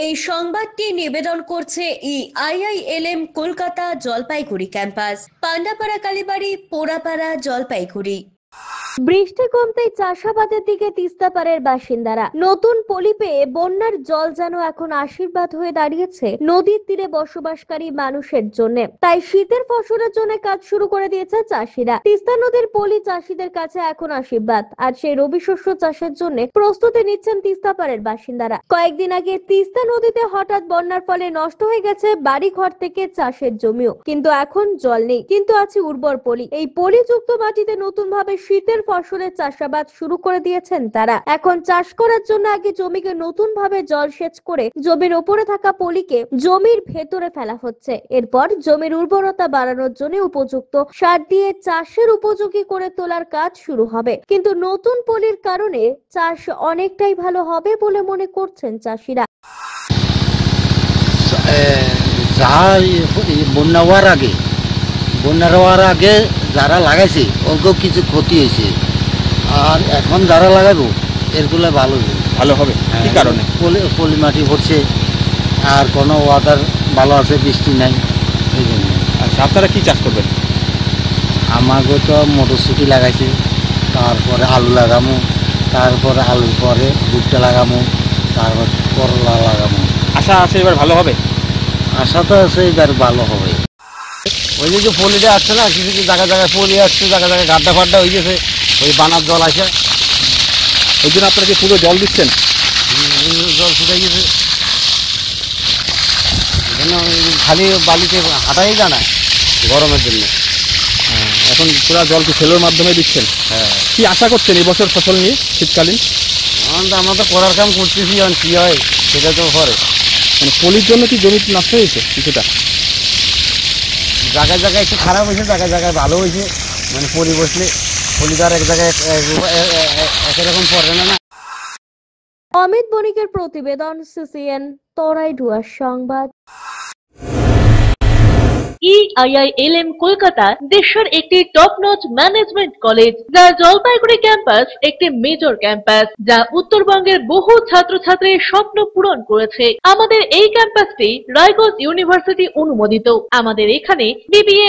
এই সংবাদটি নিবেদন করছে আইআইএলএম কলকাতা জলপাইগুড়ি ক্যাম্পাস, পান্ডাপাড়া কালীবাড়ি, পোড়াপাড়া, জলপাইগুড়ি। বৃষ্টি কমতেই চাষাবাদের দিকে তিস্তাপাড়ের বাসিন্দারা। নতুন পলি পেয়ে বন্যার জল যেন এখন আশীর্বাদ হয়ে দাঁড়িয়েছে নদীর তীরে বসবাসকারী মানুষের জন্য। তাই শীতের ফসলের জন্য কাজ শুরু করে দিয়েছে চাষিরা। তিস্তা নদীর পলি চাষিদের কাছে এখন আশীর্বাদ, আর সেই রবি শস্য চাষের জন্য প্রস্তুতি নিচ্ছেন তিস্তাপাড়ের বাসিন্দারা। কয়েকদিন আগে তিস্তা নদীতে হঠাৎ বন্যার ফলে নষ্ট হয়ে গেছে বাড়ি ঘর থেকে চাষের জমিও, কিন্তু এখন জল নেই, কিন্তু আছে উর্বর পলি। এই পলিযুক্ত মাটিতে নতুন ভাবে শীতের ফসলের চাষাবাদ শুরু করে দিয়েছেন তারা। এখন চাষ করার জন্য আগে জমিকে নতুন ভাবে জলসেচ করে জমির উপরে থাকা পলিকে জমির ভেতরে ফেলা হচ্ছে। এরপর জমির উর্বরতা বাড়ানোর জন্য উপযুক্ত সার দিয়ে চাষের উপযোগী করে তোলার কাজ শুরু হবে। কিন্তু নতুন পলির কারণে চাষ অনেকটাই ভালো হবে বলে মনে করছেন চাষিরা। বন্যা হওয়ার আগে যারা লাগাইছে ওকেও কিছু ক্ষতি হয়েছে, আর এখন যারা লাগাবো এরগুলো ভালো হবে। কি কারণে? পলি মাটি ভরছে, আর কোনো ওয়াটার ভালো আছে, বৃষ্টি নাই, এই জন্য। আচ্ছা, আপনারা কি চাষ করবেন? আমাকে তো মটরশুঁটি লাগাইছে, তারপরে আলু লাগামো, তারপরে আলুর পরে ভুট্টা লাগামো, তারপর করলা লাগামো। আশা আছে এবার ভালো হবে? আশা তো আছে এবার ভালো হবে। ওই যে পলিটা আসছে না, কিছু কিছু জায়গায় জায়গায় পলি আসছে, জায়গায় জায়গায় গাড্ডা ফাড্ডা হয়ে গেছে, ওই বানার জল আসে, ওই জন্য আপনারা কি পুরো জল দিচ্ছেন? জল ফুটে গেছে, খালি বালিতে হাঁটাই যায় না গরমের জন্য। এখন পুরো জল কি সেলোর মাধ্যমে দিচ্ছেন? হ্যাঁ। কি আশা করছেন এই বছর ফসল নিয়ে শীতকালীন? আমরা তো করার কাম করতেছি, এখন কি হয় সেটা তো পরে। মানে পলির জন্য কি জমি নষ্ট হয়েছে কিছুটা? জায়গায় জায়গায় একটু খারাপ হয়েছে, জায়গায় জায়গায় ভালো হয়েছে। মানে পলি বসলে পলিদার এক জায়গায় একরকম পড়ে না। অমিত বণিকের প্রতিবেদন, সিসিএন, তরাইডুয়ার সংবাদ। আইআইএলএম কলকাতা দেশের একটি টপ নচ ম্যানেজমেন্ট কলেজ, যা জলপাইগুড়ি ক্যাম্পাস একটি মেজর ক্যাম্পাস, যা উত্তরবঙ্গের বহু ছাত্রছাত্রীর স্বপ্ন পূরণ করেছে। আমাদের এই ক্যাম্পাসটি রায়গঞ্জ ইউনিভার্সিটি অনুমোদিত। আমাদের এখানে BBA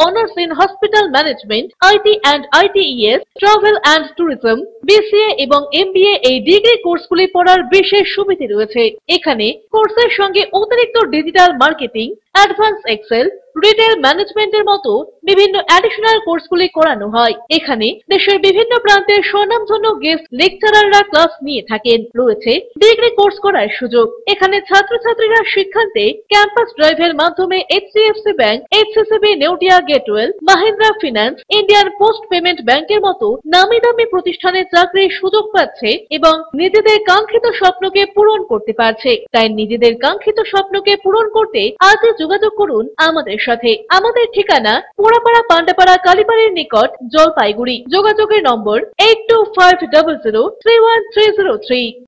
honours in hospital management, IT and ITES, travel and tourism, BCA এবং এমবিএ এই ডিগ্রি কোর্সগুলি পড়ার বিশেষ সুবিধা রয়েছে। এখানে কোর্সের সঙ্গে অতিরিক্ত digital marketing, advance excel, retail ম্যানেজমেন্টের মতো বিভিন্ন অ্যাডিশনাল কোর্সগুলি করানো হয়। এখানে দেশের বিভিন্ন প্রান্তের স্বনামধন্য গেস্ট লেকচারাররা ক্লাস নিয়ে থাকেন। রয়েছে ডিগ্রি কোর্স করার সুযোগ। এখানে ছাত্রছাত্রীরা শিক্ষান্তে ক্যাম্পাস ড্রাইভের মাধ্যমে HDFC bank, HSCB Neotia Getwell, Mahindra finance, Indian post payment ব্যাংকের মতো নামি দামি প্রতিষ্ঠানে চাকরির সুযোগ পাচ্ছে এবং নিজেদের কাঙ্ক্ষিত স্বপ্নকে পূরণ করতে পারছে। তাই নিজেদের কাঙ্ক্ষিত স্বপ্নকে পূরণ করতে আজই যোগাযোগ করুন আমাদের সাথে। আমাদের ঠিকানা পোড়াপাড়া, পান্ডাপাড়া, কালীবাড়ির নিকট, জলপাইগুড়ি। যোগাযোগের নম্বর 8250031303।